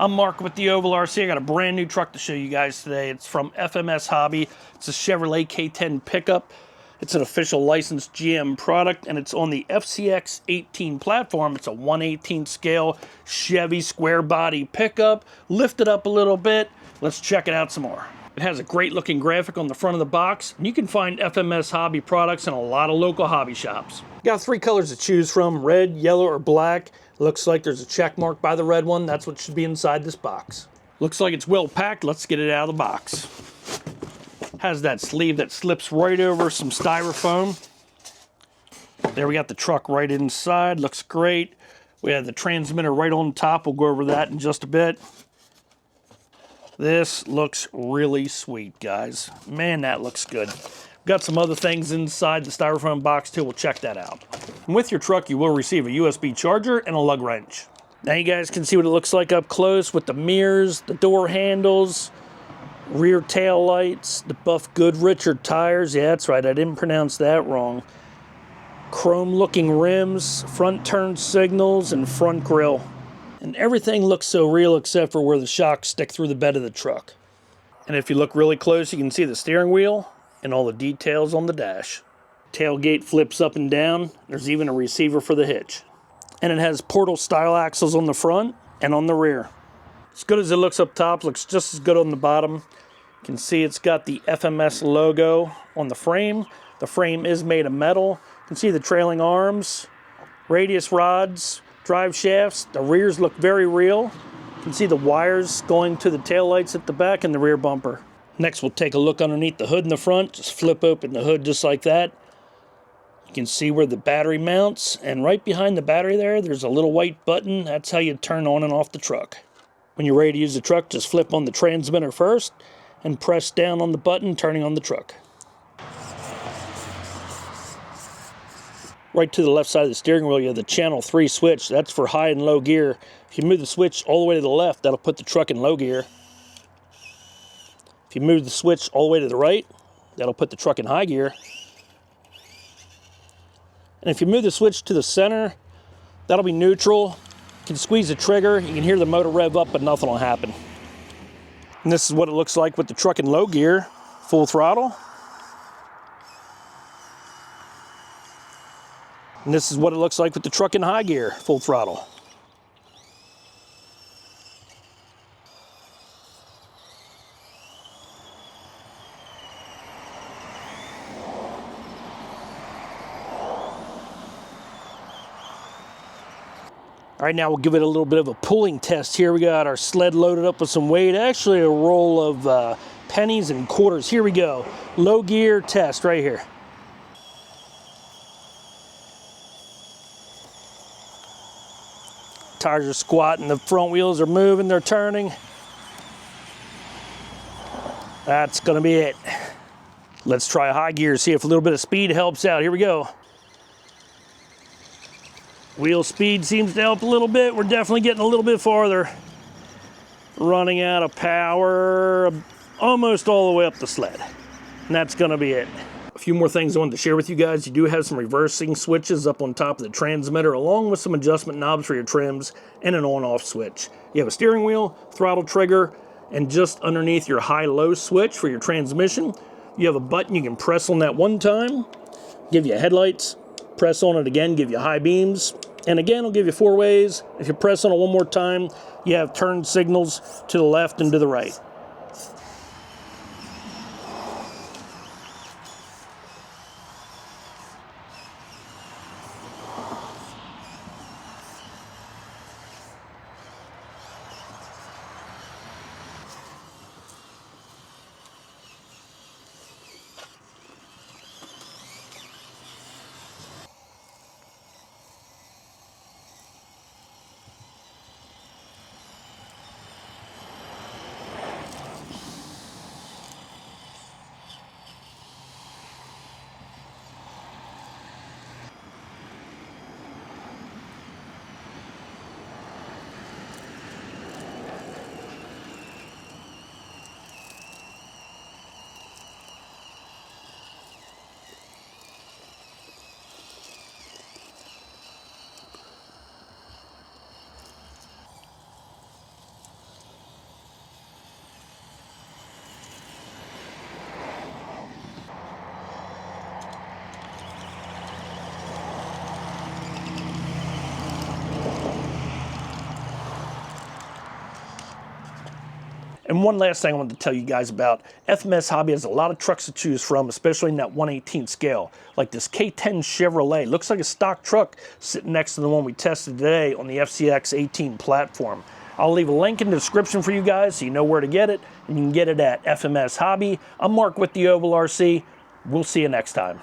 I'm Mark with the Ovalrc. I got a brand new truck to show you guys today. It's from FMS Hobby. It's a Chevrolet K10 pickup. It's an official licensed GM product, and it's on the FCX18 platform. It's a 1/18 scale Chevy square body pickup. Lifted up a little bit. Let's check it out some more. It has a great looking graphic on the front of the box, and you can find FMS Hobby products in a lot of local hobby shops. Got 3 colors to choose from: red, yellow, or black. Looks like there's a check mark by the red one. That's what should be inside this box. Looks like it's well packed. Let's get it out of the box. Has that sleeve that slips right over some styrofoam. There, we got the truck right inside. Looks great. We have the transmitter right on top. We'll go over that in just a bit. This looks really sweet, guys. Man, that looks good. Got some other things inside the styrofoam box too. We'll check that out. And with your truck, you will receive a USB charger and a lug wrench. Now you guys can see what it looks like up close with the mirrors, the door handles, rear tail lights, the Buff Goodrich tires. Yeah, that's right. I didn't pronounce that wrong. Chrome looking rims, front turn signals, and front grille. And everything looks so real except for where the shocks stick through the bed of the truck. And if you look really close, you can see the steering wheel and all the details on the dash. Tailgate flips up and down. There's even a receiver for the hitch. And it has portal style axles on the front and on the rear. As good as it looks up top, looks just as good on the bottom. You can see it's got the FMS logo on the frame. The frame is made of metal. You can see the trailing arms, radius rods, drive shafts. The rears look very real. You can see the wires going to the taillights at the back and the rear bumper. Next, we'll take a look underneath the hood in the front. Just flip open the hood just like that. You can see where the battery mounts, and right behind the battery there's a little white button. That's how you turn on and off the truck. When you're ready to use the truck, just flip on the transmitter first and press down on the button, turning on the truck. Right to the left side of the steering wheel, you have the channel 3 switch. That's for high and low gear. If you move the switch all the way to the left, that'll put the truck in low gear. If you move the switch all the way to the right, that'll put the truck in high gear. And if you move the switch to the center, that'll be neutral. You can squeeze the trigger, you can hear the motor rev up, but nothing will happen. And this is what it looks like with the truck in low gear, full throttle. And this is what it looks like with the truck in high gear, full throttle. All right, now we'll give it a little bit of a pulling test here. We got our sled loaded up with some weight, actually a roll of pennies and quarters. Here we go. Low gear test right here. Tires are squatting, the front wheels are moving, they're turning. That's gonna be it. Let's try high gear, see if a little bit of speed helps out. Here we go. Wheel speed seems to help a little bit. We're definitely getting a little bit farther. Running out of power almost all the way up the sled. And that's gonna be it. A few more things I wanted to share with you guys. You do have some reversing switches up on top of the transmitter, along with some adjustment knobs for your trims and an on-off switch. You have a steering wheel, throttle trigger, and just underneath your high-low switch for your transmission, you have a button you can press on that one time, give you headlights, press on it again, give you high beams, and again, it'll give you 4 ways. If you press on it one more time, you have turn signals to the left and to the right. And one last thing I wanted to tell you guys about. FMS Hobby has a lot of trucks to choose from, especially in that 1/18 scale. Like this K10 Chevrolet. Looks like a stock truck sitting next to the one we tested today on the FCX18 platform. I'll leave a link in the description for you guys so you know where to get it. And you can get it at FMS Hobby. I'm Mark with the Ovalrc. We'll see you next time.